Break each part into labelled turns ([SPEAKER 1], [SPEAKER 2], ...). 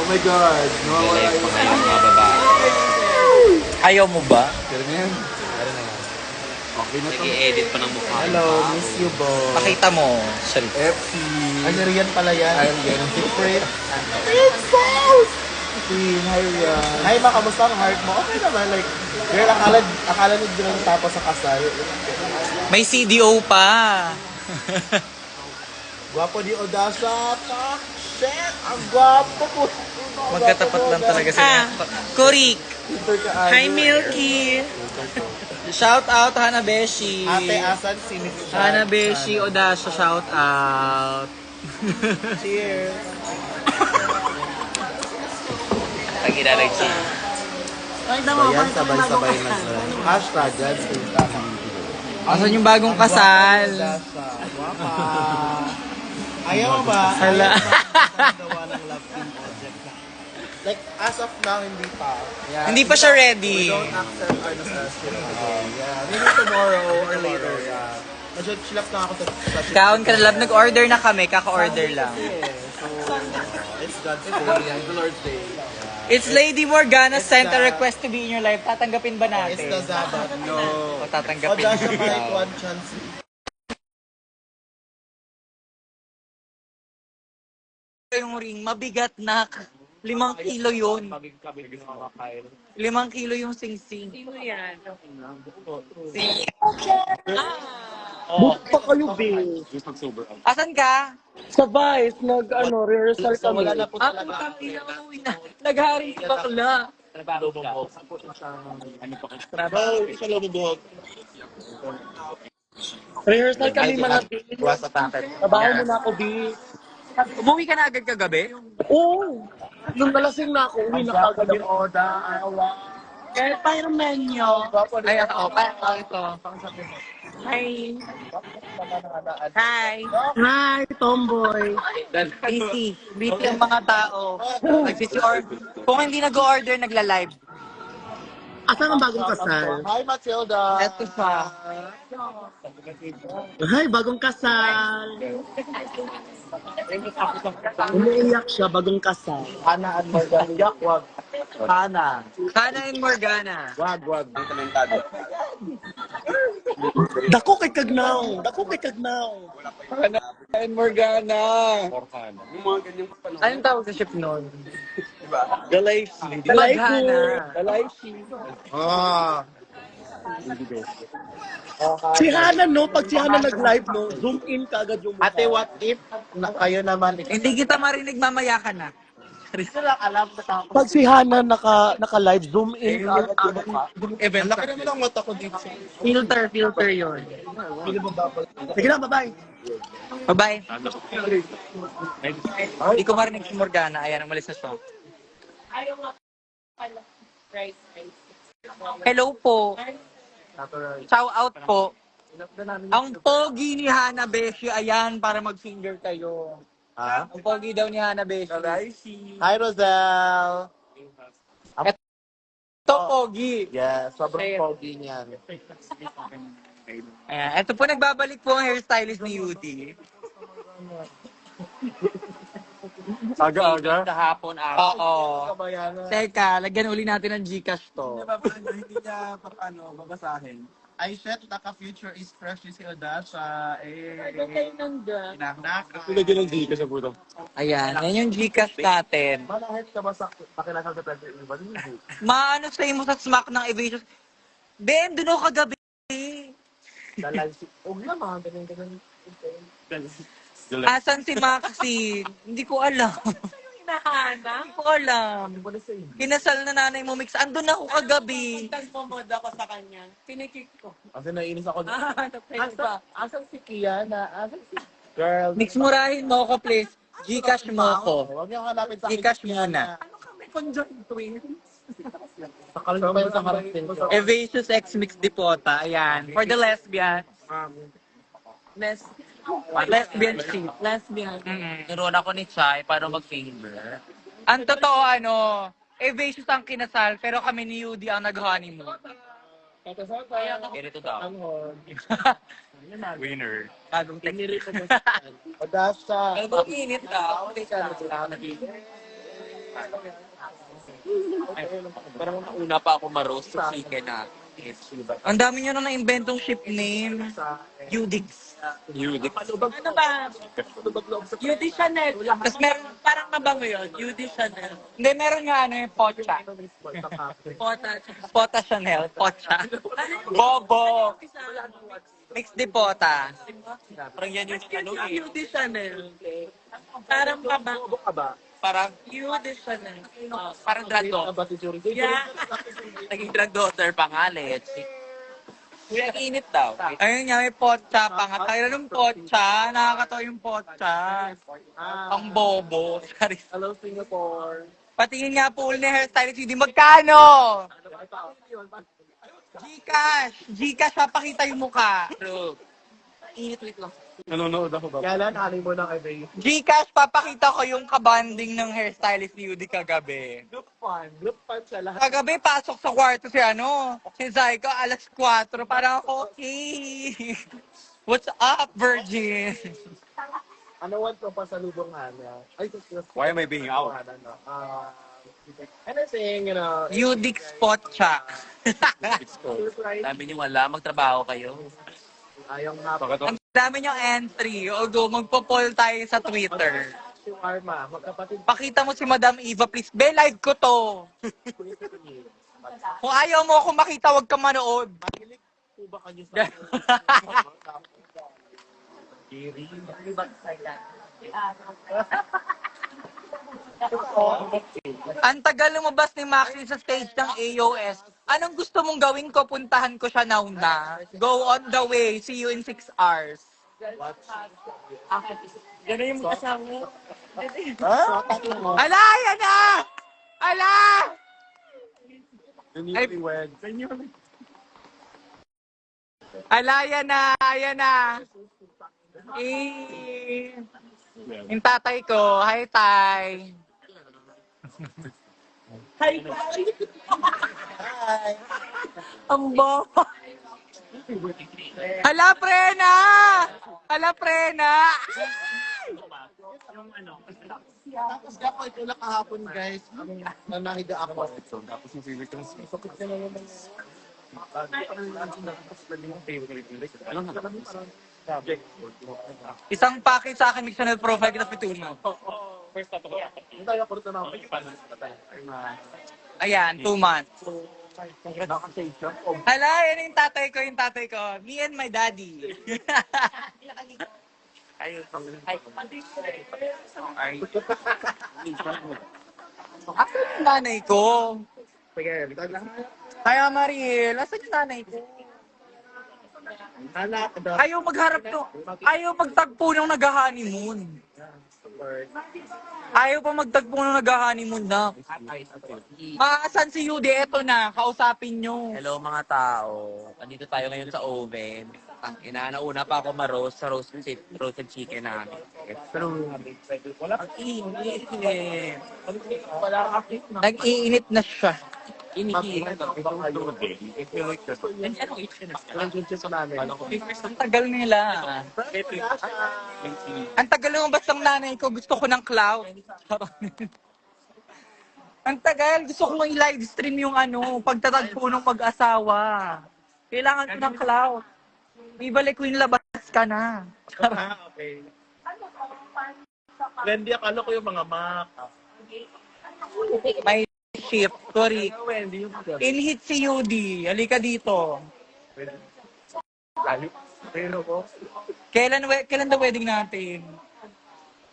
[SPEAKER 1] Oh my God. Nawawala
[SPEAKER 2] Live
[SPEAKER 1] yung...
[SPEAKER 2] pa ngayon mga babae.
[SPEAKER 3] Ayaw mo ba?
[SPEAKER 1] Pero ngayon. Pero na yan. Okay na to.
[SPEAKER 2] Nag-i-edit pa ng mukha.
[SPEAKER 1] Hello, miss you, bo.
[SPEAKER 3] Pakita mo. Sorry.
[SPEAKER 1] FC.
[SPEAKER 4] Ay, Rian pala yan.
[SPEAKER 1] I'm getting secret.
[SPEAKER 4] Queen, hi Rian.
[SPEAKER 1] Hi, ma, kamusta ang heart mo? Okay naman, like, girl, akala nyo din lang tapos sa kasal.
[SPEAKER 3] May CDO pa.
[SPEAKER 1] Gwapo di Odasa. Fuck, shit, ang gwapo po.
[SPEAKER 3] Magkatapat lang talaga sila. Kurik.
[SPEAKER 1] Peter ka,
[SPEAKER 3] Hi, Milky. Shout out, Hanabeshi.
[SPEAKER 1] Ate, asan si Miss Chan?
[SPEAKER 3] Hanabeshi, Odasha, shout out.
[SPEAKER 1] Cheers.
[SPEAKER 3] Pag inaragsi.
[SPEAKER 1] Ayan, sabay-sabay na sila. Hashtag, God's
[SPEAKER 3] Asan yung bagong kasal?
[SPEAKER 1] Odasa. Guwapa. Ayaw mo ba?
[SPEAKER 3] Hala.
[SPEAKER 1] Ayaw mo ba gawa ng love team project na? Like, as of now, hindi pa. Yeah.
[SPEAKER 3] Hindi pa siya ready.
[SPEAKER 1] We don't accept our nostalgia today. Yeah. Maybe tomorrow or later. Yeah. Medyo chilap na ako sa
[SPEAKER 3] Kaon ka na love. Nag-order na kami. Kaka-order lang.
[SPEAKER 1] So, it's God's day. It's the Lord's day.
[SPEAKER 3] It's Lady Morgana sent a request to be in your life. Tatanggapin ba
[SPEAKER 1] It's
[SPEAKER 3] natin?
[SPEAKER 1] the Sabbath. No.
[SPEAKER 3] O tatanggapin
[SPEAKER 1] Odasa
[SPEAKER 3] natin.
[SPEAKER 1] Mike, one chance.
[SPEAKER 3] Yung ring, mabigat na. 5 kilo yun. 5 kilo yung sing-sing.
[SPEAKER 5] Sino yan?
[SPEAKER 4] Book pa kayo, babe.
[SPEAKER 3] Asan ka?
[SPEAKER 4] Sa Vice, rehearsal kami.
[SPEAKER 1] Wala na po
[SPEAKER 3] Ah,
[SPEAKER 1] talaga.
[SPEAKER 3] putang ina, uuwi na. Naghari si bakla.
[SPEAKER 4] Rehearsal kami mga babe.
[SPEAKER 1] Buwas sa takip.
[SPEAKER 4] Trabaho mo na ako, babe.
[SPEAKER 3] Umuwi ka na agad kagabi?
[SPEAKER 4] Oo. Nung nalasing na ako, uwi na kagad ako. Kahit pa yung menu.
[SPEAKER 3] Ay, ako. Ito.
[SPEAKER 5] Hi. Hi.
[SPEAKER 4] Hi, tomboy.
[SPEAKER 3] Busy. Busy ang mga tao. Kung hindi nag-order, nagla-live.
[SPEAKER 4] Asan ang bagong kasal?
[SPEAKER 1] Hi, Matilda.
[SPEAKER 3] Eto siya.
[SPEAKER 4] Hi, bagong kasal. Umiiyak siya, bagong kasal.
[SPEAKER 1] Hana at Morgan. Yak, wag. Hana.
[SPEAKER 3] Hana and Morgana.
[SPEAKER 1] Wag, wag. Di komentado.
[SPEAKER 4] Dako kay Kagnaw. Dako kay Kagnaw.
[SPEAKER 3] And Morgana. Anong tawag sa ship nun?
[SPEAKER 1] Galaxy.
[SPEAKER 3] Maghana.
[SPEAKER 1] Ah.
[SPEAKER 4] Si Hana, no? Pag si Hana nag-live, no? Zoom in ka agad yung mukha.
[SPEAKER 1] Ate, what if kayo naman
[SPEAKER 3] Hindi kita marinig, mamaya ka na.
[SPEAKER 1] lang alam na tapos.
[SPEAKER 4] Pag si Hana naka-live, zoom in ka agad yung mukha.
[SPEAKER 3] Event.
[SPEAKER 1] Ang laki naman ang mata ko dito.
[SPEAKER 3] Filter yun.
[SPEAKER 4] Sige na, bye-bye.
[SPEAKER 3] Bye-bye. Hindi ko marinig si Morgana. Ayan, umalis na siya.
[SPEAKER 5] Ayaw nga pala. Right.
[SPEAKER 3] Hello po. Shout out po. Ang pogi ni Hana Beshi, ayan, para mag-finger kayo.
[SPEAKER 1] Ha?
[SPEAKER 3] Ang pogi daw ni Hana Beshi.
[SPEAKER 1] Hi, Rosel.
[SPEAKER 3] Ito, pogi.
[SPEAKER 1] Yes, sobrang pogi niyan.
[SPEAKER 3] Ayan, ito po, nagbabalik po ang hairstylist ni Yudi.
[SPEAKER 1] Aga-aga?
[SPEAKER 3] Kahapon ako. Oo.
[SPEAKER 1] Kabayanan.
[SPEAKER 3] Teka, lagyan uli natin ng Gcash to.
[SPEAKER 1] Hindi niya babasahin. Ay, shit, naka-future is fresh si Odasa.
[SPEAKER 5] Ano kayo nandun?
[SPEAKER 1] Pinagyan ng Gcash sa puto.
[SPEAKER 3] Ayan, yan yung Gcash natin.
[SPEAKER 1] Malahit ka ba sa pakinasal sa president?
[SPEAKER 3] Maano sa mo sa smack ng evasion? Ben, doon ako kagabi.
[SPEAKER 1] Huwag na mga ganun-ganun.
[SPEAKER 3] Asan si Maxine? Hindi ko alam.
[SPEAKER 5] Hinahanap?
[SPEAKER 3] Hindi ko alam. Kinasal na nanay mo, Mix. Andun ako kagabi.
[SPEAKER 5] Nagmamod ako sa kanya. Tinikik ko.
[SPEAKER 1] Kasi naiinis ako.
[SPEAKER 5] Napwede ba?
[SPEAKER 1] Asan si Kiana? Asan si... Girl.
[SPEAKER 3] Mix, murahin mo ako, please. Gcash mo ako.
[SPEAKER 1] Huwag niyo hanapin sa akin.
[SPEAKER 3] Gcash
[SPEAKER 1] si Kiana.
[SPEAKER 3] muna.
[SPEAKER 5] Ano kami conjoined twins?
[SPEAKER 1] Sakal pa yun sa harap din.
[SPEAKER 3] Evasious X Mix Dipota. Ayan. For the lesbian. Lesbian sheet.
[SPEAKER 5] Lesbian.
[SPEAKER 3] Niroon ako ni Chai para mag-finger. Ang totoo, Evasious ang kinasal, pero kami ni Yudi ang nag-honeymoon. Ganito daw. Winner. Bagong text.
[SPEAKER 1] Odasa.
[SPEAKER 3] Pero init daw. Parang nauna pa ako ma-roast sa chicken na. Ang dami nyo na na-inventong ship name. Udix. Udix.
[SPEAKER 5] Ano ba? UD Chanel.
[SPEAKER 3] Tapos meron,
[SPEAKER 5] Parang mabango yun. UD Chanel.
[SPEAKER 3] hindi, meron nga ano yung Pocha.
[SPEAKER 5] Pota.
[SPEAKER 3] Pota Chanel. Pocha. Bobo. Mix de Pota. Parang yan yung ano eh.
[SPEAKER 5] UD Chanel. Parang mabango.
[SPEAKER 3] Parang,
[SPEAKER 5] UD Chanel.
[SPEAKER 3] parang drag daughter.
[SPEAKER 5] Yeah.
[SPEAKER 3] Naging drag daughter pa nga, Letsi. Kuya, init daw. Ayun nga, may potcha pa nga. Kaya ng potcha. Nakakatawa yung potcha. Ang bobo. Sorry.
[SPEAKER 1] Hello, Singapore.
[SPEAKER 3] Patingin nga po ulit ni hairstylist. Hindi magkano? Gcash. Gcash, papakita yung mukha. True. Init, wait lang.
[SPEAKER 1] Nanonood ako ba? Kailan aling mo ng ebay?
[SPEAKER 3] Gcash, papakita ko yung kabanding ng hairstylist ni Yudi kagabi.
[SPEAKER 1] Look fun siya lahat.
[SPEAKER 3] Kagabi, pasok sa kwarto si si Zyko, alas 4. Parang ako, okay. What's up, virgin?
[SPEAKER 1] Ano want ko pa sa lubungan? Ay,
[SPEAKER 3] Why am I being out?
[SPEAKER 1] Anything, you know.
[SPEAKER 3] Udix Potcha.
[SPEAKER 1] Surprise.
[SPEAKER 3] Sabi niyo wala, magtrabaho kayo.
[SPEAKER 1] Ayong nga.
[SPEAKER 3] Ang dami niyong entry. Although magpo-poll tayo sa Twitter.
[SPEAKER 1] Si Arma, magkapatid.
[SPEAKER 3] Pakita mo si Madam Eva, please. Be, live ko to. Kung ayaw mo ako makita, wag ka manood.
[SPEAKER 1] Makilig po ba kayo sa...
[SPEAKER 3] Ang tagal lumabas ni Maxine sa stage ng AOS. Anong gusto mong gawin ko? Puntahan ko siya now na. Go on the way. See you in 6 hours.
[SPEAKER 5] Gano'n yung asawa mo.
[SPEAKER 3] Ala, yan na! Ala! Ay, ala, yan na! Yan na! Yung tatay ko. Hi, tay.
[SPEAKER 5] Hi. Ang bobo.
[SPEAKER 3] Hala, prena! Hala, prena!
[SPEAKER 1] Tapos ako, ito lang kahapon, guys. Ang nahiga ako. Tapos yung favorite yung sakit na naman.
[SPEAKER 3] Isang package sa akin, fictional profile kita pituno.
[SPEAKER 1] Hindi tayo ako rito na.
[SPEAKER 3] Ayan, 2 months. Hala, yan yung tatay ko, Me and my daddy. Asan yung nanay ko? Kaya Mariel, asan yung nanay ko?
[SPEAKER 1] Anak,
[SPEAKER 3] Ayaw magharap to. Ayaw magtagpo ng nag-honeymoon. Ayaw pa magtagpo ng nag-honeymoon na. Maasan si Yude? Eto na, kausapin nyo. Hello mga tao. Andito tayo ngayon sa oven. Inauna pa ako ma-roast sa roasted chicken namin. Ang init. Nag-iinit na siya. Iniinit. Ang tagal nila. Ang tagal lumabas ng nanay ko. Gusto ko ng cloud. Ang tagal. Gusto ko i-live stream yung pagtatagpo ng mag-asawa. Kailangan ko ng cloud. Ibalik ko yung labas ka na.
[SPEAKER 1] Okay. Trendy, akala ko yung mga Mac.
[SPEAKER 3] May shift. Sorry. In-hit si Yudi. Halika dito.
[SPEAKER 1] Pero ko.
[SPEAKER 3] Kailan the wedding natin?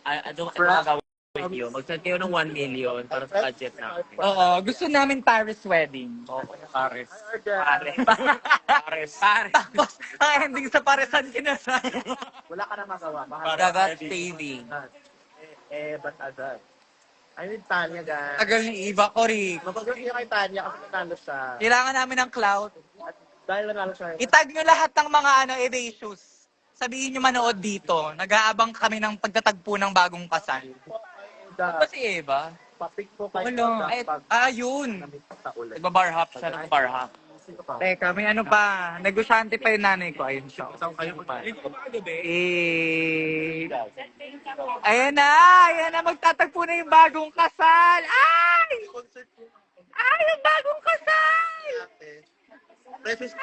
[SPEAKER 2] Ano gagawin nyo? Mag-send kayo ng 1 million para sa budget natin.
[SPEAKER 3] Oo. Gusto namin Paris wedding.
[SPEAKER 2] Pares.
[SPEAKER 3] Paris. Tapos, ang ending sa Parisan kinasal.
[SPEAKER 1] Wala ka na magawa.
[SPEAKER 3] Dagat saving.
[SPEAKER 1] Ba't agad? I need Tanya, guys.
[SPEAKER 3] Tagal ni Eva Corig.
[SPEAKER 1] Mapag-review kayo kay Tanya kasi nanalo siya.
[SPEAKER 3] Kailangan namin ng cloud.
[SPEAKER 1] At dahil nanalo siya.
[SPEAKER 3] Itag nyo lahat ng mga issues. Sabihin nyo manood dito. Nag-aabang kami ng pagtatagpo ng bagong kasal. Ba si Eva?
[SPEAKER 1] Papik po kayo.
[SPEAKER 3] Wala. Ayun. Nagbabar hop siya ng bar hop. Teka, may ano pa. Negosyante pa yung nanay ko. Ayun siya.
[SPEAKER 1] Saan kayo pa?
[SPEAKER 3] Eh, ayan na! Ayan na! Magtatagpo na yung bagong kasal! Ay! Ay! Yung bagong kasal!
[SPEAKER 1] Precious.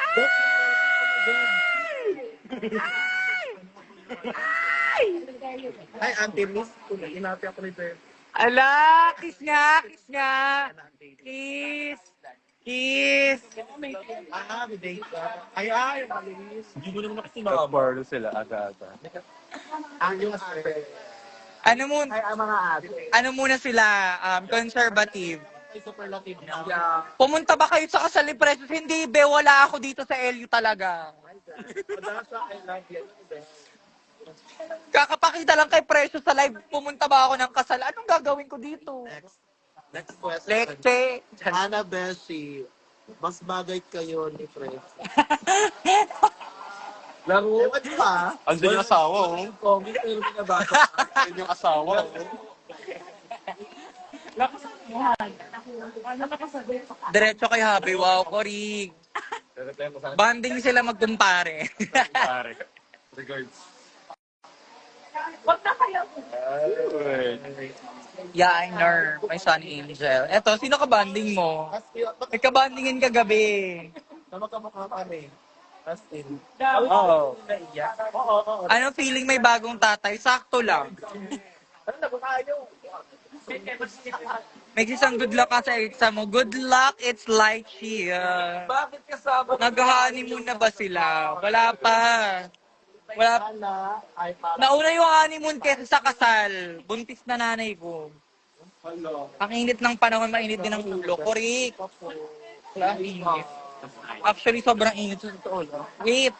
[SPEAKER 1] Ay, Auntie Miss. Inapi ako ni Ben.
[SPEAKER 3] Ala! Kiss nga! Kiss nga! Kiss! Kiss!
[SPEAKER 1] Ah, may date ka. Ay, malis.
[SPEAKER 2] Hindi mo naman kasi makaparo sila aga-aga.
[SPEAKER 1] Ang yung ate.
[SPEAKER 3] Ano mo,
[SPEAKER 1] Ay, ang mga ate.
[SPEAKER 3] ano muna sila, conservative.
[SPEAKER 1] Ay, superlative na.
[SPEAKER 3] Pumunta ba kayo sa kasal ni Precious? Hindi, be, wala ako dito sa LU talaga.
[SPEAKER 1] Madasa, I love you.
[SPEAKER 3] Kakapakita lang kay Precious sa live, pumunta ba ako ng kasal? Anong gagawin ko dito?
[SPEAKER 1] Next question.
[SPEAKER 3] Leche.
[SPEAKER 1] Ana Beshi, mas bagay kayo ni Fred. Laro. Ewan pa.
[SPEAKER 2] Andun yung asawa, oh.
[SPEAKER 1] Comment pero binabasa.
[SPEAKER 2] Andun yung asawa, oh.
[SPEAKER 3] Diretso kay Happy. Wow, Korig. Banding sila magkumpare.
[SPEAKER 2] Pare. Regards.
[SPEAKER 3] Yeah, I know. My son Angel. Eto, sino ka banding mo? May kabandingin kagabi.
[SPEAKER 1] Kamukha kami. Justin.
[SPEAKER 3] Oo.
[SPEAKER 1] Oo.
[SPEAKER 3] Anong feeling may bagong tatay? Sakto lang.
[SPEAKER 1] Ano na, baka nyo?
[SPEAKER 3] May isang good luck ka sa exam mo. Good luck, it's like here.
[SPEAKER 1] Bakit kasama?
[SPEAKER 3] Nag-honeymoon na ba sila? Wala pa. Wala pa.
[SPEAKER 1] Ana, ay para.
[SPEAKER 3] Nauna yung honeymoon kesa sa kasal. Buntis na nanay ko. Ang init ng panahon, mainit din ang ulo. Korik. Wala, ang init. Actually, sobrang init sa totoo. Wait.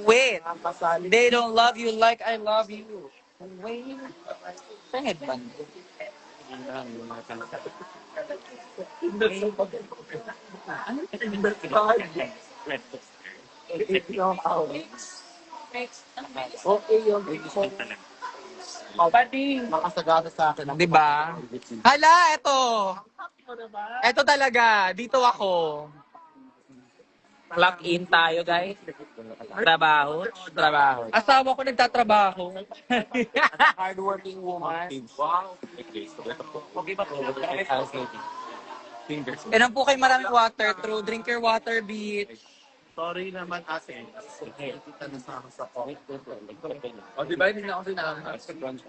[SPEAKER 3] Wait.
[SPEAKER 1] Ang kasali.
[SPEAKER 3] They don't love you like I love you. Wait. Sa headband.
[SPEAKER 1] Okay yun. Makasagasa sa akin.
[SPEAKER 3] Di ba? Hala, eto. Eto talaga. Dito ako.
[SPEAKER 2] Clock in tayo, guys. Trabaho. Trabaho.
[SPEAKER 3] Asawa ko nagtatrabaho.
[SPEAKER 2] Hardworking woman. Wow. Okay ba po? Fingers.
[SPEAKER 3] Inom po kayo maraming water. True. Drink your water, beach.
[SPEAKER 1] Sorry naman ate. Kita na sa ako.
[SPEAKER 2] O, di ba? Hindi na ako sinama.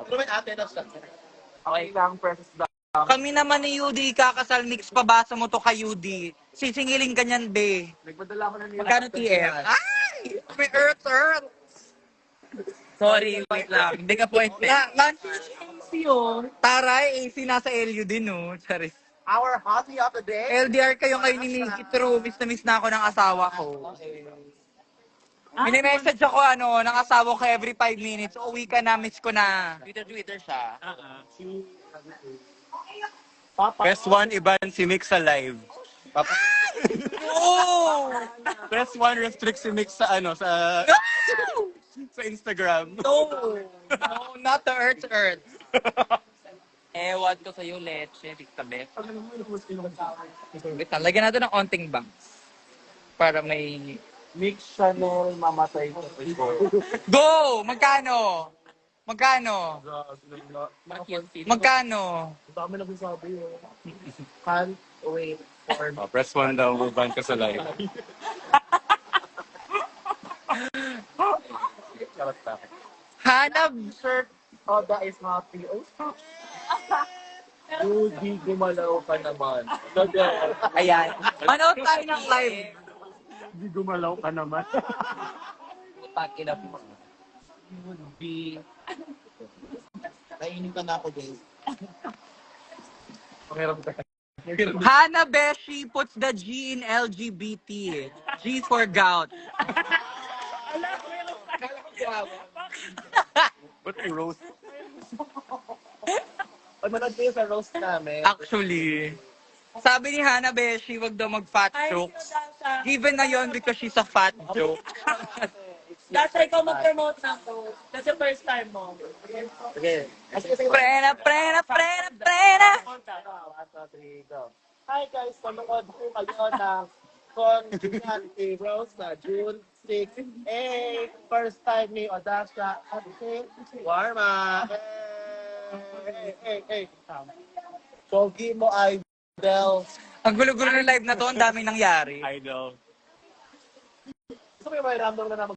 [SPEAKER 1] Pero may ate na siya.
[SPEAKER 2] Okay lang, precious lang.
[SPEAKER 3] Kami naman ni Yudi, kakasal mix pabasa mo to kay Yudi. Sisingilin ka niyan, be.
[SPEAKER 2] Nagpadala ko na nila.
[SPEAKER 3] Magkano TF? Ay! May earth. Sorry, wait lang. Hindi ka point. Taray, AC nasa LU din, no? Charis.
[SPEAKER 1] Our hottie of the day.
[SPEAKER 3] LDR kayo ngayon ni Nikki. True, miss na miss na ako ng asawa ko. Mini-message ako, ng asawa ko every 5 minutes. Uwi ka na, miss ko na.
[SPEAKER 2] Twitter siya.
[SPEAKER 1] Papa.
[SPEAKER 2] Press 1, Iban si Mix sa live.
[SPEAKER 3] No!
[SPEAKER 2] Press 1, restrict si Mix sa sa Instagram.
[SPEAKER 3] No! No, not the earth. Ewan ko sa'yo, leche. Diktabe. Wait lang, lagyan natin ng onting bangs. Para may...
[SPEAKER 1] Mix Chanel mamatay ko.
[SPEAKER 3] Go! Magkano? Magkano?
[SPEAKER 1] Ang dami nagsasabi yun. Can't wait for
[SPEAKER 2] Oh, press 1 daw, Iban ka sa live.
[SPEAKER 3] Hanap!
[SPEAKER 1] shirt. Oda is happy. Oh, stop. Hindi gumalaw ka naman.
[SPEAKER 3] Ayan. Manood tayo ng live.
[SPEAKER 1] Hindi gumalaw ka naman.
[SPEAKER 3] Pakina po.
[SPEAKER 1] Nainitan na ako, guys.
[SPEAKER 3] Hana Beshi puts the G in LGBT. G for gout.
[SPEAKER 2] Ba't may roast?
[SPEAKER 1] Pag manood kayo sa roast namin,
[SPEAKER 3] Actually, sabi ni Hana Beshi, wag daw mag-fat jokes. Given na yon because she's a fat joke.
[SPEAKER 5] Dati ikaw mag-promote na ako. That's the first time mo.
[SPEAKER 1] sige.
[SPEAKER 3] Prena.
[SPEAKER 1] Hi guys, manood po kayo ng Congratulations, Rose, na June 6. First time ni Odasha. Warma. Pogi mo, Idol.
[SPEAKER 3] Ang gulo-gulo ng live na to, ang daming nangyari.
[SPEAKER 2] I know.
[SPEAKER 1] Gusto mo yung may random na